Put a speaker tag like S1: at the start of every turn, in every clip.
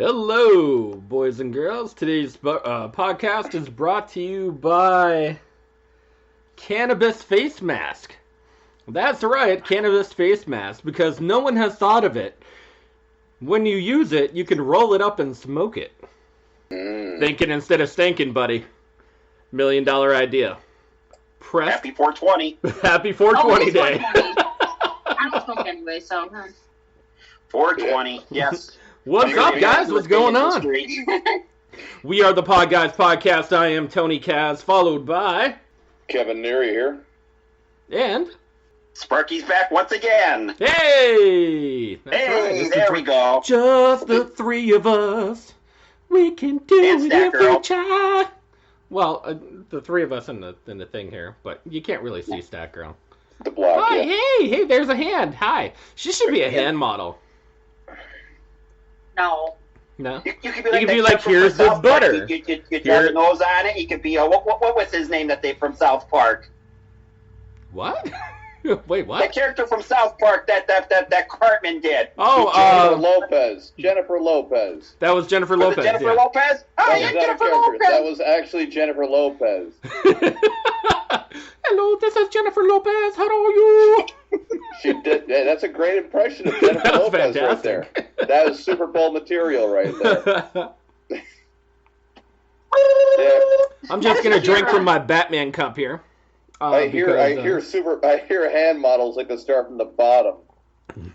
S1: Hello, boys and girls. Today's podcast is brought to you by Cannabis Face Mask. That's right, Cannabis Face Mask, because no one has thought of it. When you use it, you can roll it up and smoke it. Thinking instead of stinking, buddy. $1 million idea.
S2: Happy 420.
S1: Happy 420 day.
S3: 420. I don't smoke anyway, so.
S2: 420, yes.
S1: What's up, guys? What's going on? We are the Podguyz Podcast. I am Tony Kaz, followed by
S4: Kevin Neary here.
S1: And
S2: Sparky's back once again.
S1: hey! That's
S2: Hey,
S1: right.
S2: there we go.
S1: Just the three of us. We can do
S2: And
S1: it
S2: Stack
S1: if
S2: Girl.
S1: we try. Well, the three of us in the thing here, but you can't really see Stack Girl.
S4: The block.
S1: Hi,
S4: Yeah.
S1: hey, there's a hand. Hi. She should be a hand model.
S3: No.
S1: No?
S2: You could
S1: You
S2: be
S1: could be
S2: that
S1: like,
S2: kid from
S1: here's
S2: South
S1: this
S2: Park.
S1: butter.
S2: You draw the nose on it. You could be, what was his name that they from South Park?
S1: What? Wait,
S2: That
S1: what?
S2: character from South Park that Cartman did.
S4: Jennifer Lopez.
S1: That was Jennifer
S2: Was
S1: Lopez.
S2: it Jennifer
S1: yeah.
S2: Lopez? Oh,
S4: That
S2: yeah,
S4: was not a
S2: Jennifer
S4: character.
S2: Lopez.
S4: That was actually Jennifer Lopez.
S1: Hello, this is Jennifer Lopez. How are you?
S4: She did. That's a great impression of Jennifer
S1: That was
S4: Lopez right there.
S1: fantastic.
S4: That was Super Bowl material right there. Yeah.
S1: I'm just gonna drink from my Batman cup here.
S4: I hear hand models like to start from the bottom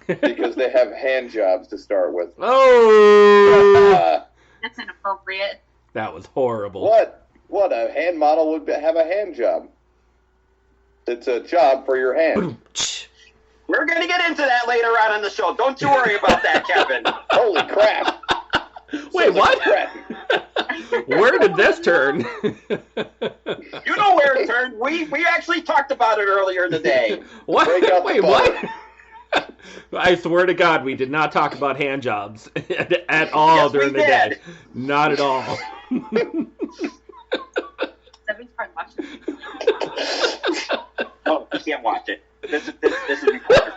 S4: because they have hand jobs to start with.
S1: Oh,
S3: That's inappropriate.
S1: that was horrible.
S4: What a hand model would have a hand job? It's a job for your hand.
S2: We're going to get into that later on in the show. Don't you worry about that, Kevin.
S4: Holy crap!
S1: Wait, what?
S4: Crap.
S1: Where did this turn?
S2: You know where it turned. We actually talked about it earlier in the day.
S1: What?
S4: Break out the
S1: Wait,
S4: butter.
S1: what? I swear to God, we did not talk about hand jobs at all
S2: Yes, we
S1: during the
S2: did.
S1: day. Not at all.
S3: Devin's probably watching.
S2: Oh, you can't watch it. This is recorded.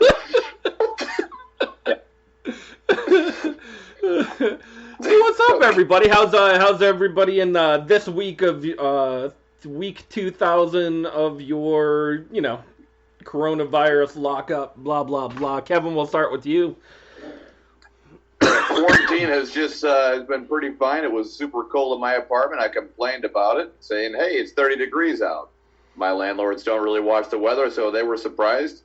S1: So what's up, everybody? How's everybody in this week of week 2000 of your coronavirus lockup? Blah blah blah. Kevin, we'll start with you.
S4: Quarantine has just been pretty fine. It was super cold in my apartment. I complained about it, saying, "Hey, it's 30 degrees out." My landlords don't really watch the weather, so they were surprised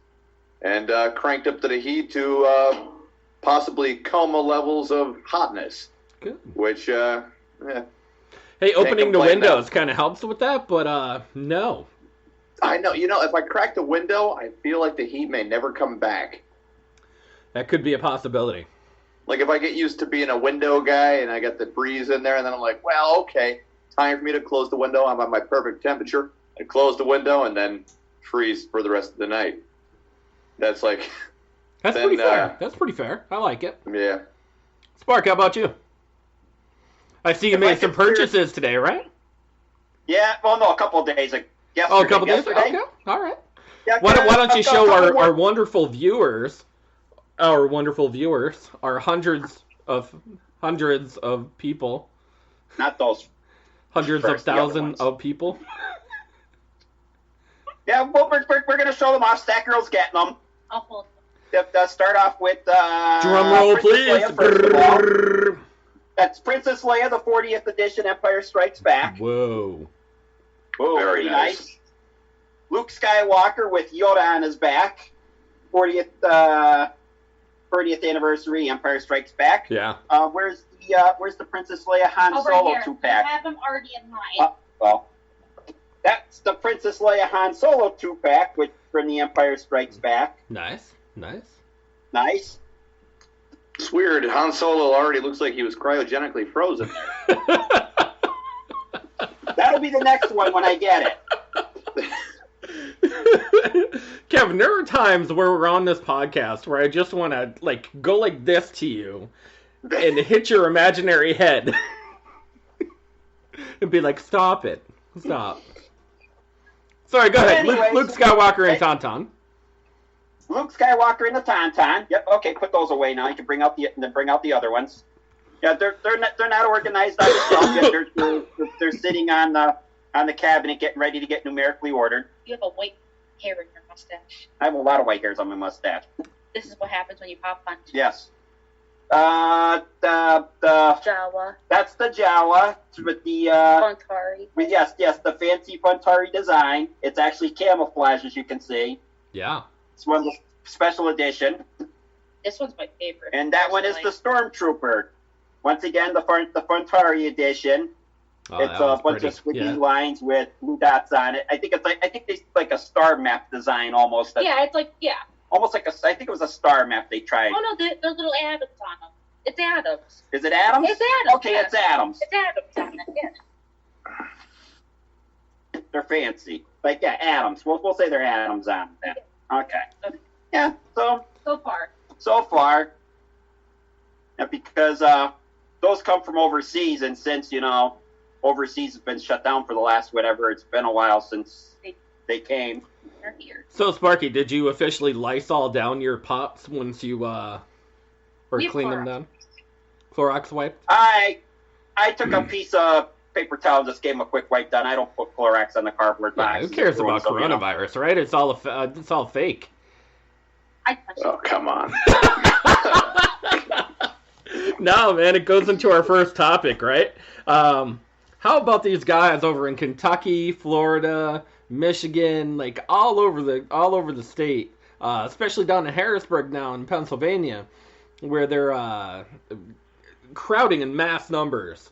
S4: and cranked up the heat to possibly coma levels of hotness.
S1: Good.
S4: Which,
S1: Hey, opening the
S4: complain
S1: windows kind of helps with that, but no.
S4: I know. If I crack the window, I feel like the heat may never come back.
S1: That could be a possibility.
S4: Like if I get used to being a window guy and I get the breeze in there, and then I'm like, well, okay, time for me to close the window. I'm at my perfect temperature. I close the window and then freeze for the rest of the night. That's like,
S1: That's
S4: Then,
S1: pretty fair. That's pretty fair. I like it.
S4: yeah.
S1: Spark, how about you? I see you
S2: If I
S1: made some
S2: could clear-
S1: purchases today, right?
S2: Yeah, well, no, a couple of days. Yesterday.
S1: Oh, a couple days?
S2: Yesterday.
S1: Okay, all right.
S2: Yeah,
S1: Why don't you
S2: a
S1: show
S2: couple
S1: our
S2: more-
S1: wonderful viewers, our hundreds of people,
S2: Not those.
S1: hundreds
S2: First,
S1: of
S2: the other
S1: thousands
S2: ones.
S1: of people.
S2: Yeah, well, we're going to show them off. Stack Girl's getting them.
S3: I'll hold.
S2: Start off with
S1: Drum roll,
S2: Princess
S1: please.
S2: Leia, first of all.
S1: Grrr.
S2: That's Princess Leia, the 40th edition, Empire Strikes Back.
S1: Whoa.
S2: Oh,
S4: Very
S2: pretty
S4: nice.
S2: nice. Luke Skywalker with Yoda on his back. 40th anniversary, Empire Strikes Back.
S1: Yeah.
S2: Where's the Princess Leia Han
S3: Over
S2: Solo
S3: here. I
S2: 2-pack?
S3: have them already in mind.
S2: Well, that's the Princess Leia Han Solo 2-pack, which from the Empire Strikes Back.
S1: Nice.
S2: Nice.
S4: It's weird. Han Solo already looks like he was cryogenically frozen.
S2: That'll be the next one when I get it.
S1: Kevin, there are times where we're on this podcast where I just want to go like this to you and hit your imaginary head and be like, stop it. Stop. Sorry, go ahead.
S2: Anyways,
S1: Luke Skywalker and Tauntaun.
S2: Luke Skywalker and the Tauntaun. Yep. Okay, put those away now. You can bring out the other ones. Yeah, they're not organized on the shelf yet. They're sitting on the cabinet, getting ready to get numerically ordered.
S3: You have a white hair in your mustache.
S2: I have a lot of white hairs on my mustache.
S3: This is what happens when you pop punch.
S2: Yes. The
S3: Jawa.
S2: That's the Jawa with the
S3: Montari.
S2: yes, the fancy Funtari design. It's actually camouflage, as you can see.
S1: Yeah.
S2: It's one of the special edition.
S3: This one's my favorite.
S2: And that one is the Stormtrooper. Once again, the Funtari edition.
S1: Oh,
S2: It's
S1: that
S2: a
S1: one's
S2: bunch
S1: pretty.
S2: of squiggly
S1: Yeah.
S2: lines with blue dots on it. I think it's like a star map design almost.
S3: Yeah, it's like, yeah.
S2: Almost like I think it was a star map they tried.
S3: Oh, no, those little atoms on them. It's atoms.
S2: Is it Adams?
S3: It's Adams.
S2: Okay,
S3: yeah.
S2: it's Adams.
S3: It's atoms on it, yeah.
S2: They're fancy. Like, yeah, Adams. We'll say they're Adams on that. Okay. Yeah, so
S3: So far.
S2: Yeah, because those come from overseas, and since, overseas has been shut down for the last whatever, it's been a while since they came.
S3: They're here.
S1: So, Sparky, did you officially Lysol down your pops once you or
S3: We
S1: clean them
S3: Clorox.
S1: down? Clorox wipe?
S2: I took a piece of paper towel and just gave them a quick wipe down. I don't put Clorox on the cardboard
S1: Yeah,
S2: box.
S1: who cares about coronavirus, right? It's all fake.
S3: I touch
S4: Oh, come on.
S1: No, man, it goes into our first topic, right? How about these guys over in Kentucky, Florida, Michigan, like all over the state, especially down in Harrisburg now in Pennsylvania, where they're crowding in mass numbers,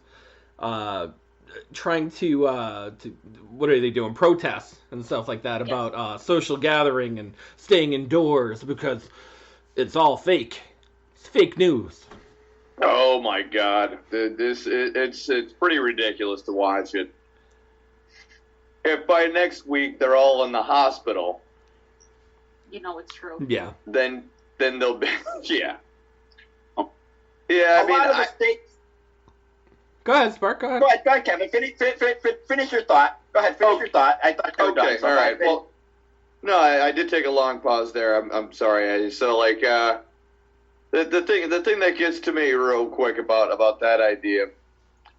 S1: trying to what are they doing? Protests and stuff like that about social gathering and staying indoors because it's all fake. It's fake news.
S4: Oh my God, it's pretty ridiculous to watch it. If by next week they're all in the hospital,
S3: You know it's true.
S1: Yeah.
S4: then they'll be yeah. Yeah,
S2: A lot of the states.
S1: Go ahead, Spark. Go ahead.
S2: Go ahead, Kevin. Finish your thought. Go ahead, finish your thought. I thought you were
S4: Okay,
S2: done, so
S4: all
S2: go
S4: right.
S2: ahead.
S4: Well, no, I did take a long pause there. I'm sorry. So like the thing that gets to me real quick about that idea,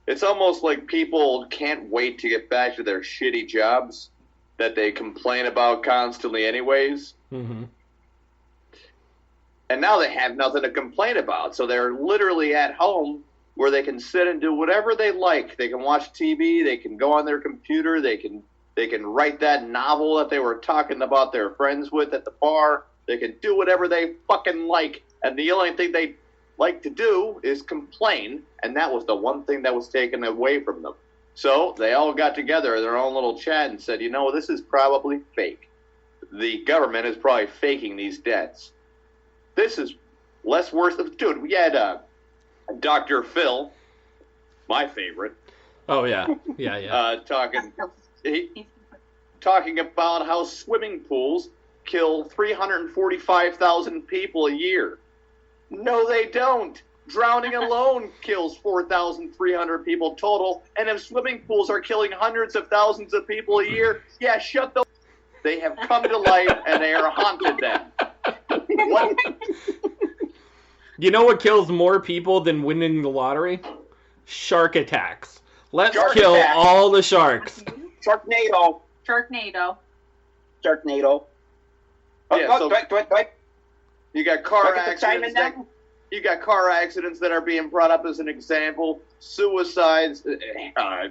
S4: it's almost like people can't wait to get back to their shitty jobs that they complain about constantly anyways.
S1: Mm-hmm.
S4: And now they have nothing to complain about. So they're literally at home where they can sit and do whatever they like. They can watch TV, they can go on their computer, they can write that novel that they were talking about their friends with at the bar. They can do whatever they fucking like. And the only thing they like to do is complain. And that was the one thing that was taken away from them. So they all got together in their own little chat and said, this is probably fake. The government is probably faking these deaths. This is less worse than... Dude, we had Dr. Phil, my favorite,
S1: Oh yeah.
S4: talking about how swimming pools kill 345,000 people a year. No, they don't. Drowning alone kills 4,300 people total, and if swimming pools are killing hundreds of thousands of people a year, yeah, shut the... They have come to life, and they are haunted then. What?
S1: You know what kills more people than winning the lottery? Shark attacks. Let's
S2: Shark
S1: kill
S2: attacks.
S1: all the sharks.
S2: Sharknado.
S3: Sharknado.
S2: Oh,
S4: Yeah, so-
S2: do I
S4: You got car
S2: get the chime in
S4: accidents.
S2: there?
S4: You got car accidents that are being brought up as an example. Suicides,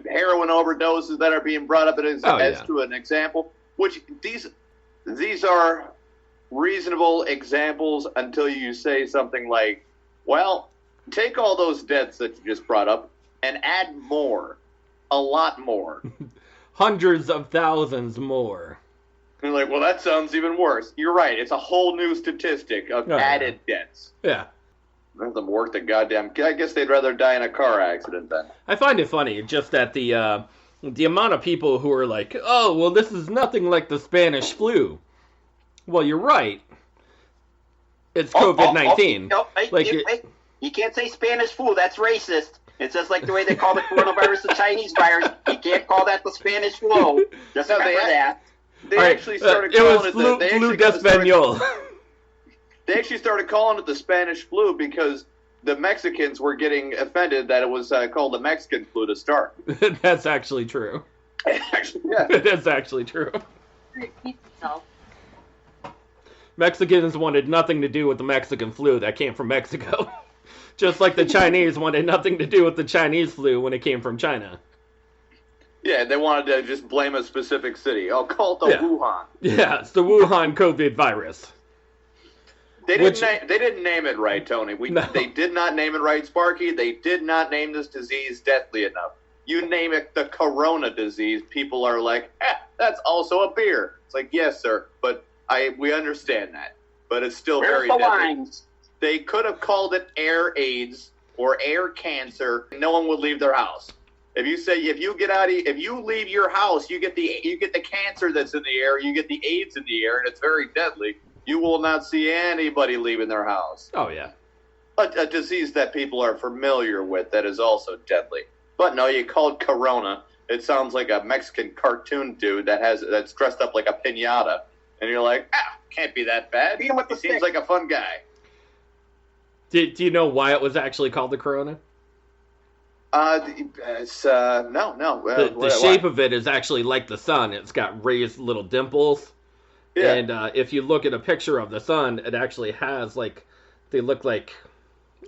S4: heroin overdoses that are being brought up as to an example. Which these are reasonable examples until you say something like, well, take all those deaths that you just brought up and add more, a lot more.
S1: Hundreds of thousands more.
S4: And you're like, well, that sounds even worse. You're right. It's a whole new statistic of added deaths.
S1: Yeah.
S4: Let them work the goddamn... I guess they'd rather die in a car accident then.
S1: I find it funny just that the amount of people who are like, oh, well, this is nothing like the Spanish flu. Well, you're right. It's COVID-19.
S2: Wait. You can't say Spanish flu. That's racist. It's just like the way they call the coronavirus the Chinese virus. You can't call that the Spanish flu. Just remember that.
S4: They
S1: All right,
S4: actually started
S1: it
S4: calling
S1: was
S4: it
S1: flu d'Espagnol.
S4: They actually started calling it the Spanish flu because the Mexicans were getting offended that it was called the Mexican flu to start.
S1: That's actually true.
S4: Actually, yeah.
S1: That's actually true.
S3: Repeat itself.
S1: Mexicans wanted nothing to do with the Mexican flu that came from Mexico. Just like the Chinese wanted nothing to do with the Chinese flu when it came from China.
S4: Yeah, they wanted to just blame a specific city. Oh, call it the Wuhan.
S1: Yeah, it's the Wuhan COVID virus.
S4: They didn't name it right, Tony. They did not name it right, Sparky. They did not name this disease deathly enough. You name it the corona disease, people are like, that's also a beer. It's like, yes, sir, but we understand that. But it's still very deadly.
S2: Lines?
S4: They could have called it air AIDS or air cancer. No one would leave their house. If you leave your house, you get the cancer that's in the air, you get the AIDS in the air, and it's very deadly. You will not see anybody leaving their house.
S1: Oh yeah,
S4: a disease that people are familiar with that is also deadly. But no, you call it corona. It sounds like a Mexican cartoon dude that's dressed up like a piñata, and you're like, can't be that bad.
S2: Beat him with the
S4: He seems
S2: stick.
S4: like a fun guy.
S1: Do you know why it was actually called the corona?
S4: No.
S1: The shape of it is actually like the sun. It's got raised little dimples.
S4: Yeah.
S1: And if you look at a picture of the sun, it actually has they look like,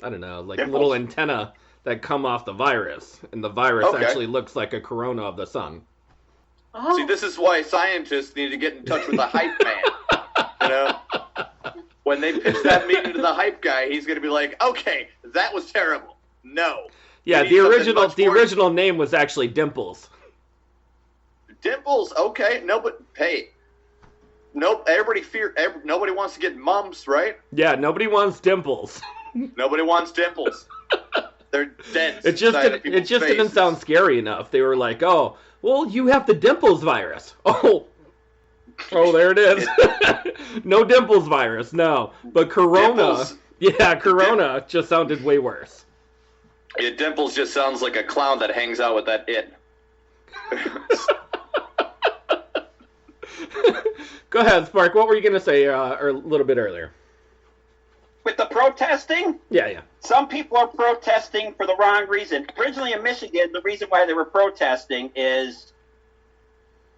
S1: I don't know, like
S2: dimples.
S1: little antenna that come off the virus. And the virus
S4: Okay.
S1: actually looks like a corona of the sun.
S3: Oh,
S4: See, this is why scientists need to get in touch with the hype man. You know? When they pitch that meeting to the hype guy, he's going to be like, okay, that was terrible. No.
S1: Yeah,
S4: We need something much
S1: the
S4: more-
S1: original name was actually Dimples.
S4: Dimples, okay. No, but hey. Nope, nobody wants to get mumps, right?
S1: Yeah, nobody wants dimples.
S4: Nobody wants dimples. They're dead.
S1: It just didn't sound scary enough. They were like, "Oh, well, you have the dimples virus." Oh, there it is. No dimples virus, no. But corona,
S4: Dimples.
S1: Corona just sounded way worse.
S4: Yeah, Dimples just sounds like a clown that hangs out with that it.
S1: Go ahead, Spark. What were you going to say a little bit earlier?
S2: With the protesting,
S1: Yeah.
S2: some people are protesting for the wrong reason. Originally in Michigan, the reason why they were protesting is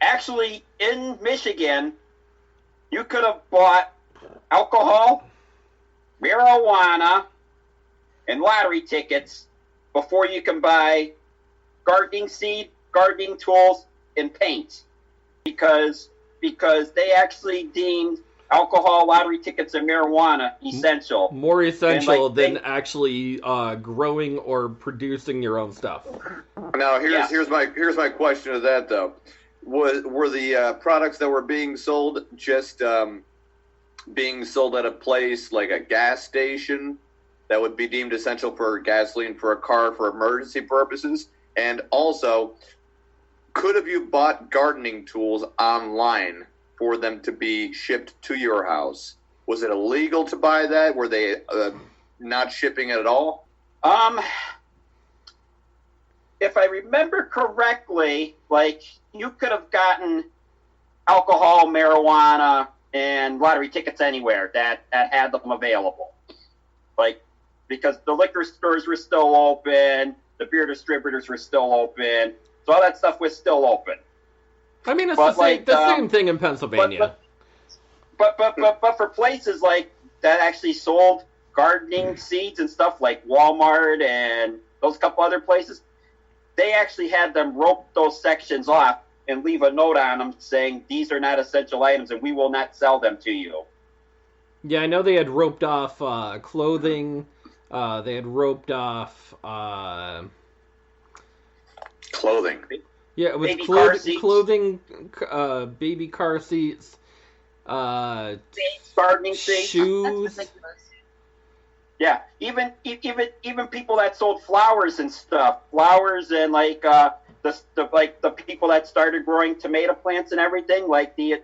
S2: actually in Michigan, you could have bought alcohol, marijuana, and lottery tickets before you can buy gardening seed, gardening tools, and paint. Because they actually deemed alcohol, lottery tickets, and marijuana essential.
S1: More essential
S2: they-
S1: than actually growing or producing your own stuff.
S4: Now
S2: Yes.
S4: here's my question to that though. Were the products that were being sold just being sold at a place like a gas station that would be deemed essential for gasoline for a car for emergency purposes? And also, could have you bought gardening tools online for them to be shipped to your house? Was it illegal to buy that? Were they not shipping it at all?
S2: If I remember correctly, you could have gotten alcohol, marijuana, and lottery tickets anywhere that had them available. Because the liquor stores were still open, the beer distributors were still open, so all that stuff was still open.
S1: I mean, it's
S2: But,
S1: the same thing in Pennsylvania.
S2: But for places like that actually sold gardening seeds and stuff like Walmart and those couple other places, they actually had them rope those sections off and leave a note on them saying these are not essential items and we will not sell them to you.
S1: Yeah, I know they had roped off clothing. They had roped off.
S4: Clothing.
S1: Yeah, it was
S2: Baby car seats.
S1: clothing, baby car seats,
S2: Gardening seeds.
S1: shoes.
S3: that's ridiculous.
S2: Yeah, even people that sold flowers and stuff, flowers and the people that started growing tomato plants and everything, like the